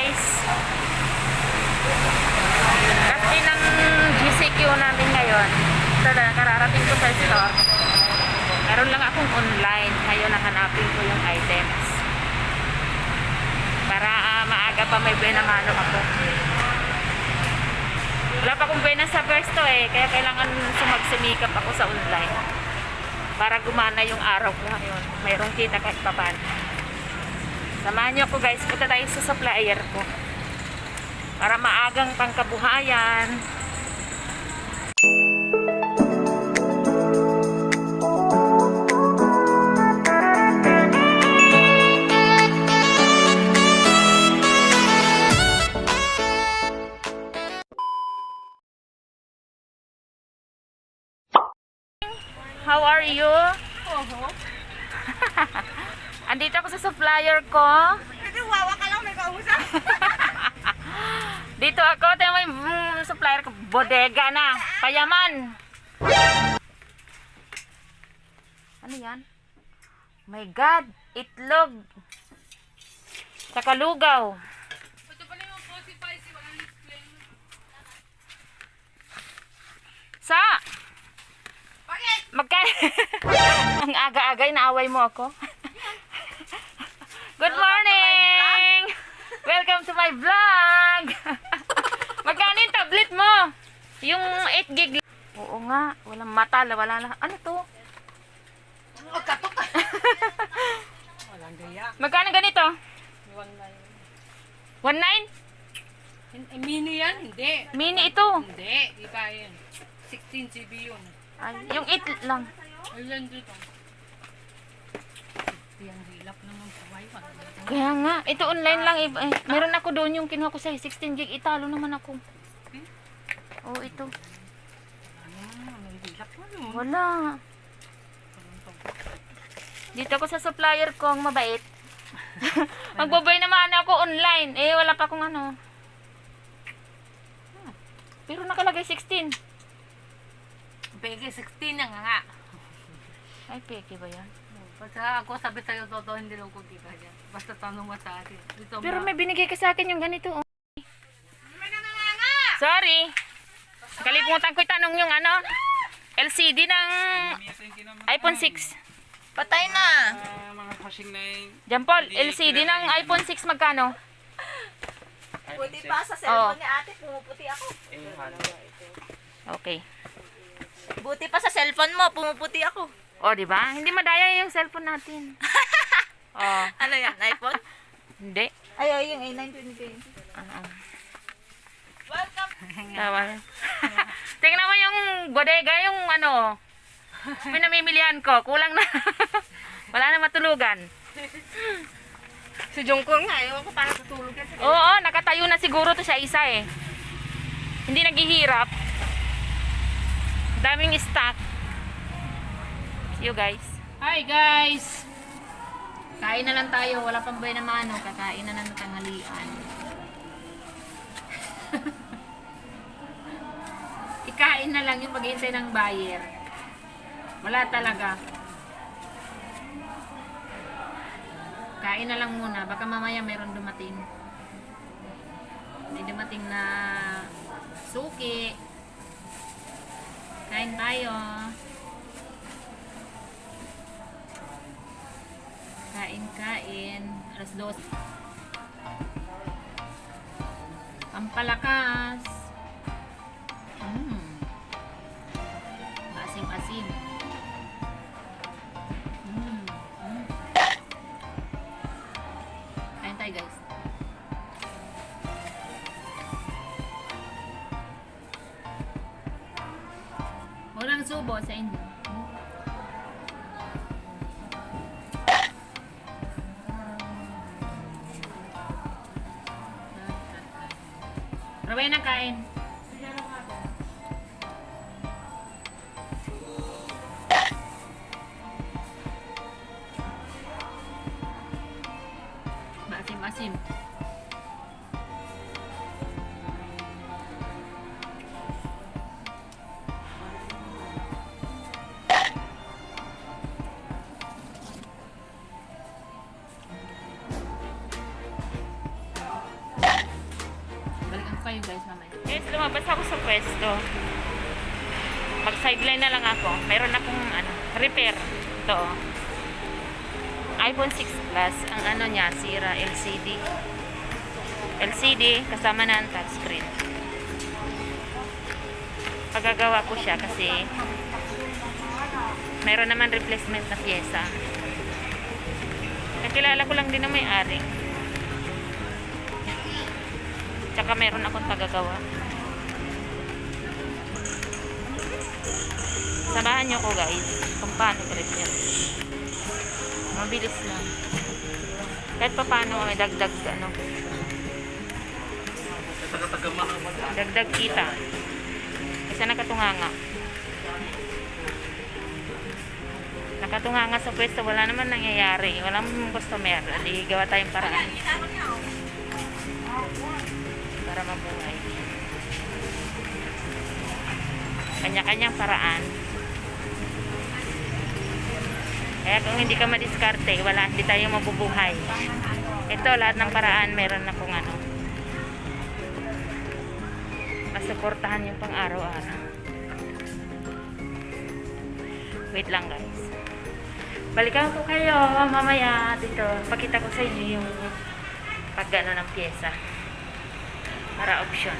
guys. Kasi ng GCQ namin ngayon. Kararating ko sa store. Meron lang akong online. Ngayon nahanapin ko yung items. Para maaga pa may benamano ako. Wala pa akong bena sa Versto eh. Kaya kailangan sumagsimikap ako sa online. Para gumana yung araw ko ngayon. Mayroong kita kahit papan. Samahan niyo ako guys. Punta tayo sa supplier ko. Para maagang pangkabuhayan. How are you? Andito ako sa supplier ko. Wawa ka lang, may kausap. Dito ako, tayo may supplier ko. Bodega na. Payaman. Ano yan? My God. Itlog. Saka lugaw. Sa? Bakit? Ang aga-aga, inaaway mo ako. Good morning! Welcome to my vlog! Magkano yung tablet mo? Yung 8 gig. Oo nga, walang mata, wala lang. Ano to? Magkatok. Walang gaya. Magkano ganito? 1.9. 1.9? Mini yan? Hindi. Mini ito. Hindi. Iba yan. 16 GB yun. Ay, yung 8 lang. Ayun dito. Yan, hilap naman sa wifi. Kaya nga, ito online lang. Meron ako doon yung kinuha ko sa 16 gig. Italo naman ako. Oo, ito. Hilap mo yun. Wala. Dito ako sa supplier ko, ang mabait. Magbabay naman ako online. Eh, wala pa akong ano. Pero nakalagay 16. Peke 16 na nga. Ay, peke ba yan? Basta ako sabi sa'yo, totoo, hindi lang ko kita dyan. Basta tanong mo sa akin. Ito Pero may binigay ka sa akin yung ganito. Oh. Sorry. Kalimutan ko itanong yung ano, LCD ng iPhone 6. Patay na. Mga flashing na yung... Jampol, LCD ng iPhone 6 magkano? Puti pa sa cellphone ni ate, pumuputi ako. Okay. Buti pa sa cellphone mo, pumuputi ako. O, di ba? Hindi madaya yung cellphone natin. Oh, Ano yan, iPhone? hindi. Ay, yung A9 2020. Welcome. Tama. Tingnan mo yung bodega, yung ano, pinamimilihan ko. Kulang na. Wala na matulugan. Si Jungkook nga, ewan ko para tutulog yan. Oo, nakatayo na siguro to siya isa eh. Hindi naghihirap. Daming stock. See you guys. Hi guys. Kain na lang tayo. Wala pang bay na mano. Kakain na ng tanghalian. Ikain na lang yung paghihintay ng buyer. Wala talaga. Kain na lang muna. Baka mamaya meron dumating. May dumating na suki. Kain tayo. Kain. Alas 12. Pampalakas. Asim-asim. Kain tayo guys. Walang subo sa inyo. Raway na kain. Maasim-asim. kayo guys mamaya. Guys, lumabas ako sa pwesto. Mag-sideline na lang ako. Meron akong repair. Ito, oh. iPhone 6 Plus. Ang ano niya, sira, LCD. LCD, kasama na ang touchscreen. Pagagawa ko siya kasi meron naman replacement na pyesa. Nakilala ko lang din na may-ari. Tsaka meron akong tagagawa. Samahan nyo ko guys kung paano i-repair. Mabilis lang. Kahit pa paano may dagdag dagdag kita. Kasi nakatunganga. Nakatunganga sa pwesto, wala naman nangyayari. Walang customer. Di gawa tayong paraan para mabuhay. Kanya-kanyang paraan. Kaya kung hindi ka madiskarte, hindi tayo mabubuhay. Ito, lahat ng paraan, meron akong masuportahan yung pang araw-araw. Wait lang guys. Balikan ko kayo mamaya dito. Pakita ko sa inyo yung pag-ano ng pyesa. Para option.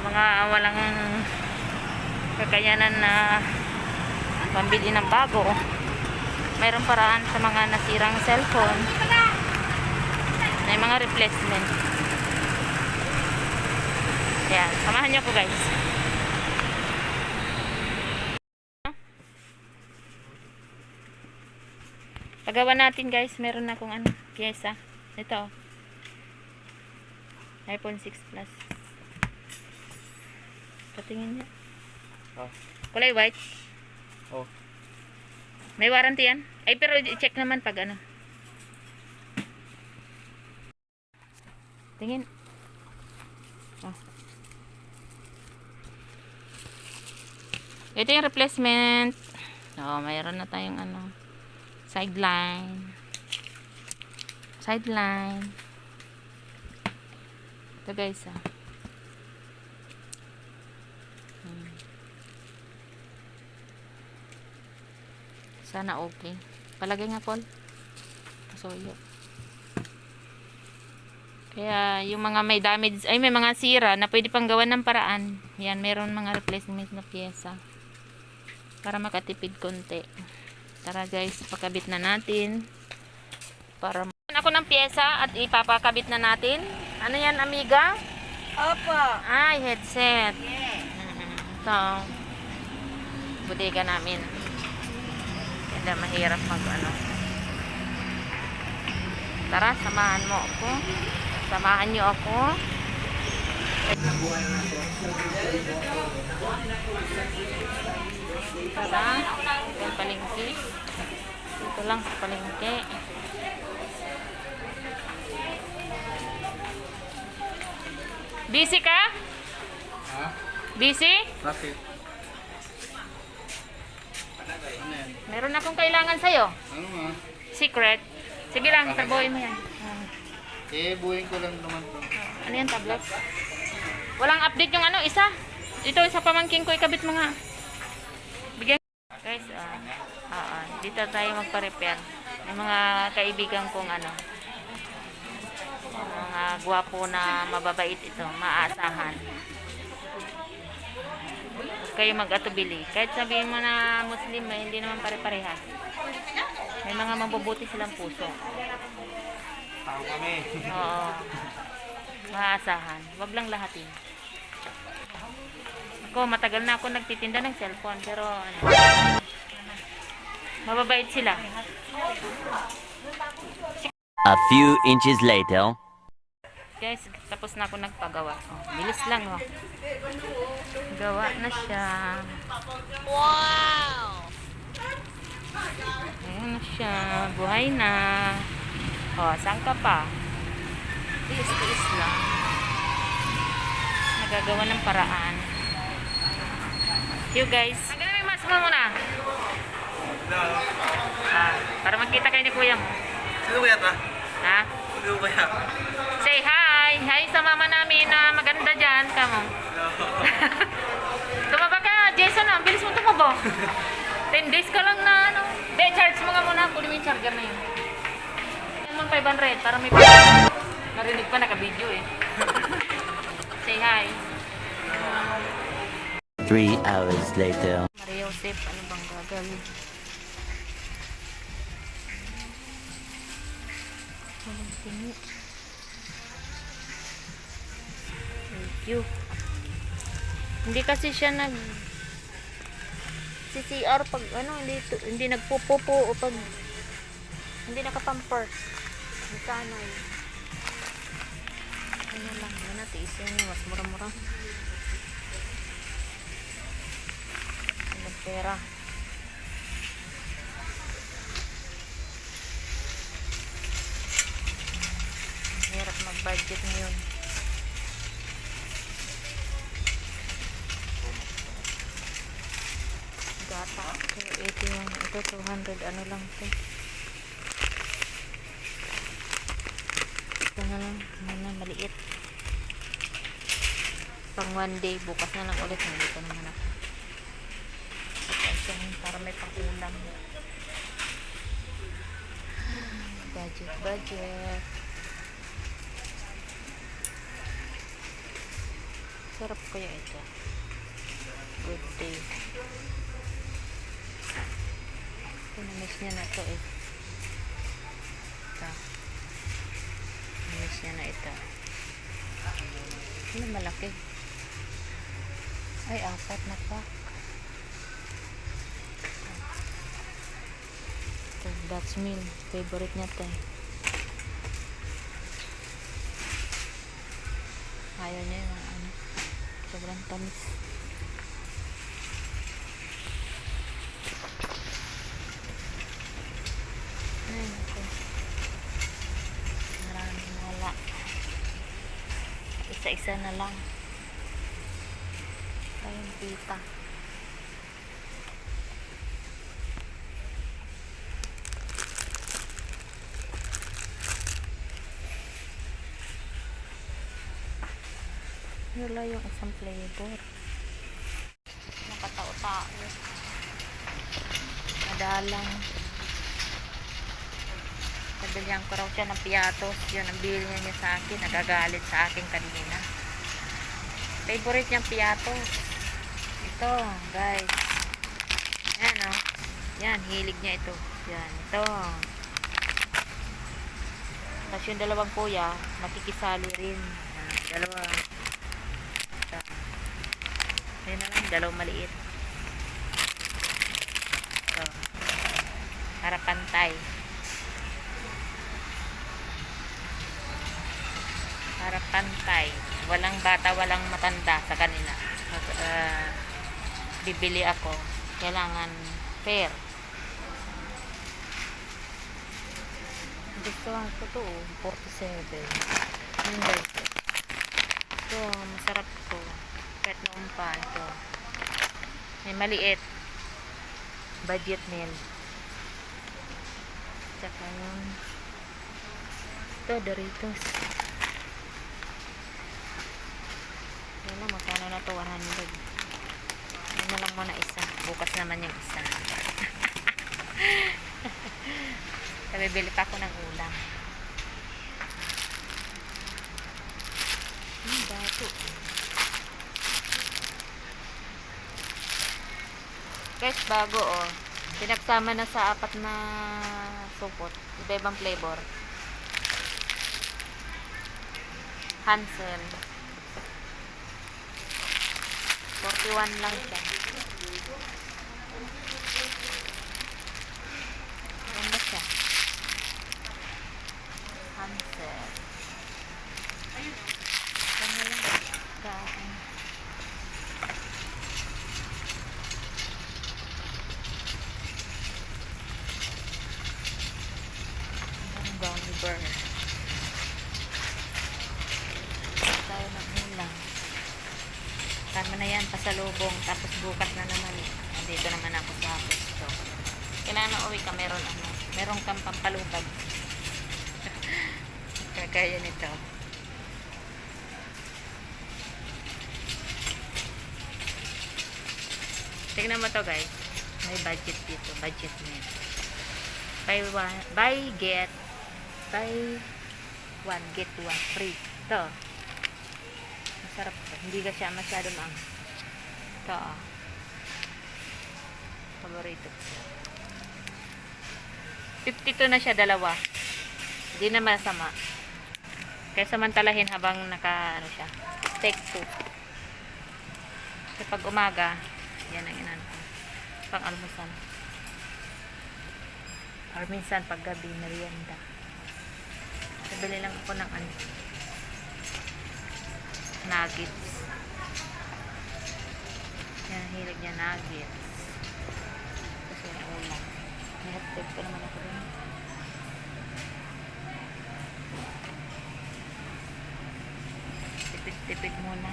Mga walang kakayanan na pambili ng bago. Mayroong paraan sa mga nasirang cellphone. May mga replacement. Ayan, samahan niyo ako guys. Pagawa natin guys, meron akong pyesa. Ito. iPhone 6 Plus. Patingin niya. Oh. Kulay white. Oh. May warranty yan? Ay, pero check naman pag Tingin. Oh. Ito yung replacement. Oh, mayroon na tayong sideline. Sideline. Ito guys, Sana okay. Palagay nga, Paul. Pasuyo. Kaya, yung mga may damage, may mga sira na pwede pang gawan ng paraan. Yan, meron mga replacement na pyesa. Para makatipid konti. Tara guys, pakabit na natin. Para ako ng pyesa at ipapakabit na natin. Ano yan, amiga? Opo. Ay, headset. Yeah. Ito. Bodega namin. Kaya mahirap Tara, samahan mo ako. Samahan niyo ako. Tara, yung palengke. Dito lang sa palengke. Busy ka? Ha? Busy? Bakit? Meron akong kailangan sa'yo. Ano nga? Secret. Sige lang, tabuhin mo yan. Buuin ko lang naman to. Ano yan, tablets? Walang update yung isa. Ito sa pamangking ko, ikabit mo nga. Bigyan. Guys, dito tayo magpa-repair. May mga kaibigan kong mga gwapo na mababait ito, maaasahan. Huwag kayo mag-atubili. Kahit sabihin mo na Muslim, hindi naman pare-parehas. May mga mabubuti silang puso. Tao kami. Oo. Maaasahan. Huwag lang lahatin. Ako, matagal na ako nagtitinda ng cellphone, pero mababait sila. A few inches later. Guys, tapos na ako nagpagawa. Bilis lang, Gawa na siya. Wow! Ayan na siya. Buhay na. Saan ka pa? Tiis-tiis lang. Nagagawa ng paraan. You guys. Hanggang na may mask mo muna. Para magkita kayo ni kuya mo. Sino kaya ta? Ha? Sino kaya? Say hi! Hi sa mama namin na maganda. Tumaba ka, Jason. Ang bilis mo tumaba. 10 days ka lang na ano. De, charge mo nga muna. Kunin mo yung charger na yun. Yan mong 500 para may narinig pa, naka-video eh. Say hi. 3 hours later. Maria Joseph, ano bang gagawin? Walang tingi. Thank you. Hindi kasi siya nag CCR pag ano, hindi nagpupupo o pag hindi nakapamper. Sanay. Ano lang, yan na, tiisin niyo, mas mura-mura. Ang pera. Hirap mag-budget ngayon. Gata. So, 81. Ito, 200. Ano lang ito. Ito na lang. Ano na, maliit. Pang 1 day. Bukas na lang ulit. Nandito naman ako. Para may pang-ulam. Budget. Sarap kaya ito. Good day. Namiss niya na ito eh. Ito. Namiss niya na ito. Ano malaki? Ay, 4 na pack. Ito, Dutch Mill. Favorite niya ito eh. Ayaw niya yung ano. Sobrang tamis. Ay, ito. Maraming wala. Isa-isa na lang. Ayun, pita. Wala yung isang flavor. Nakatao-tao. Madalang. Pabilihan ko raw siya ng piatos. Yun ang bili niya sa akin. Nagagalit sa akin kanina. Favorite niyang piatos. Ito, guys. Yan, oh. Yan, hilig niya ito. Yan, ito. Tapos yung dalawang kuya, makikisali rin. Yan, dalawa. Ayan na lang, dalawang maliit. Ito. Para pantay. Para pantay. Walang bata, walang matanda sa kanila. Bibili ako. Kailangan fair. Gusto lang ito to, 47. Yun guys. Ito, masarap ito. Kahit noon pa ito. May maliit. Budget meal. Tsaka yung ito, Doritos. Yan lang, magkano na ito? 100. Yan na lang muna isa. Bukas naman yung isa. Bibili pa ako ng ulam. Bato. Guys, bago oh. Pinagsama na sa 4 na supot. Iba-ibang flavor. Hansel. 41 lang siya. Ganda siya. Hansel. Ganda lang. Daan. Gummy bear. Tayo ng ulam. Tama na yan, pasalubong. Tapos bukas na naman eh. Nandito naman ako sa pwesto. Kailangan uwi ka, meron kang pampalubag. Kagaya nito. Tingnan mo to guys. May budget dito. Budget na yan. Buy one, get one free. Ito. Masarap to. Hindi ka siya masyado maang. Ito. Paborito ko siya. 52 na siya, dalawa. Hindi na masama. Kaya samantalahin habang ano siya. Take 2. Kasi pag umaga, yan ang inan ko. Pang almusan. Or minsan pag gabi, merienda. Sabili lang ako ng nuggets. Yan, hilig niya nuggets. Kasi yung ulam. May hotdog pa naman ako rin. Tipid-tipid muna.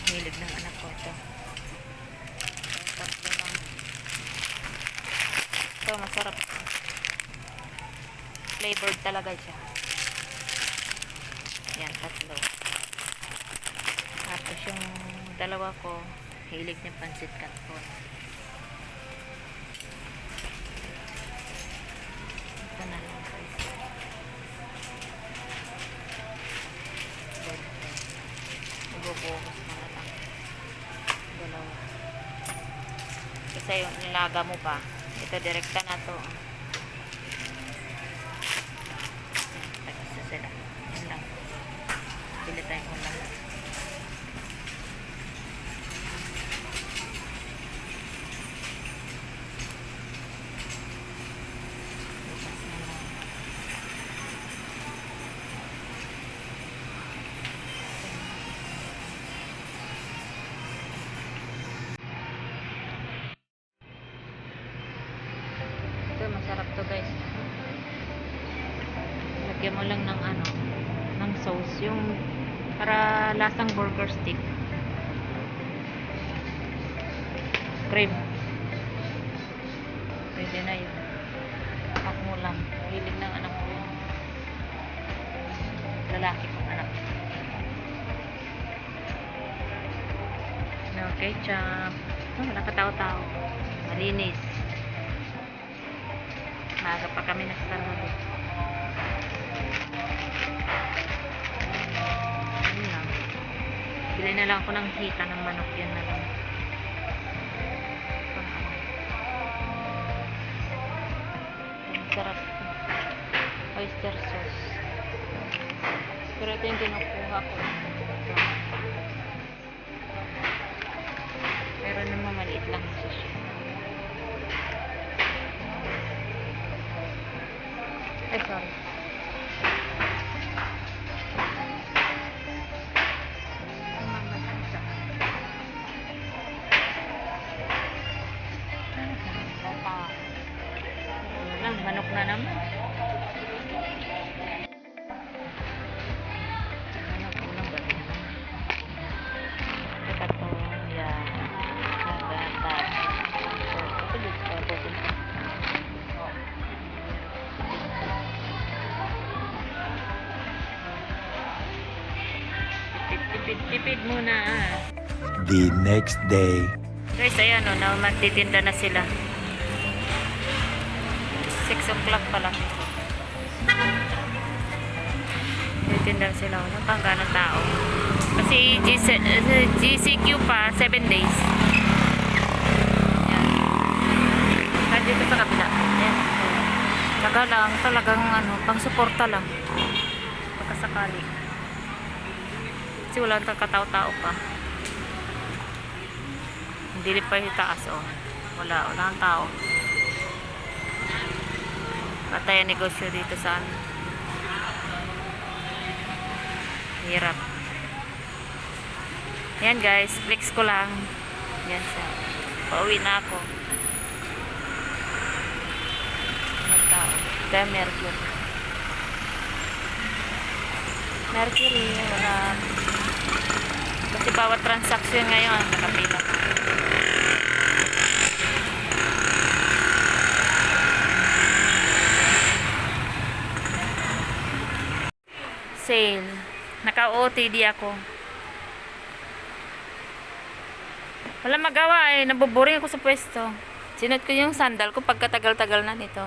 Hilig ng anak ko ito. Tatlo lang. Ito, masarap. Flavored talaga siya. Yan, tatlo. Tapos yung dalawa ko, hilig niya pansit canton. Ito na lang guys. Ibubuhos mo na lang. Dalawa. Kasi yung nilaga mo pa, ito direkta na to. Tagisa sila. Yan lang. Pili tayong ulam. Bukas na lang. Ito, masarap to guys. Lagyan mo lang ng ng sauce. Yung para lasang burger stick. Cream. Pwede na yun. Pack mo lang. Hilig ng anak ko yun. Lalaki kong anak. No ketchup. Wala ka tao-tao. Malinis. Maaga pa kami nagsarado. Yun lang. Bili na lang ako ng hita ng manok. Yan na lang. Ang sarap. Oyster sauce. Pero ito yung kinukuha ko. Pero naman maliit lang siya. Ay, sorry. Manok na naman. Manok ulang ba? Ito to. Yan. Nagata. Ito dito pa po. Tipid muna. The next day. Guys, ayan o, na magtitinda na sila. 6 o'clock pa lang. Titinda sila. Wala pang ganang tao. Kasi GCQ pa, 7 days. Ayan. Kaya dito sa kabila. Ayan. Taga lang, talagang pang suporta lang. Pagkasakali. Kasi wala nang katao-tao pa. Hindi pa yung taas, oh. Wala ang tao. Patay ang negosyo dito sa hirap. Yan guys, flex ko lang. Yan siya. Pauwi na ako. Nagtao. Kaya Mercury. Mercury, wala. Kasi bawat transaction ngayon, nakapila. sale. Naka-OTD ako. Wala magawa eh. Naboboring ako sa pwesto. Sinot ko yung sandal ko pagkatagal-tagal na nito.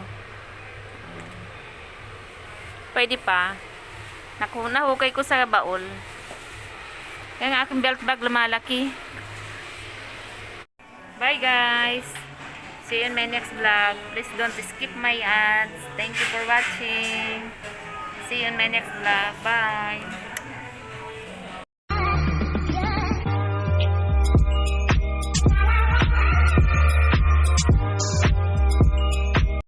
Pwede pa. Nahukay ko sa baul. Kaya nga aking belt bag lumalaki. Bye guys! See you in my next vlog. Please don't skip my ads. Thank you for watching. See you in my next vlog. Bye!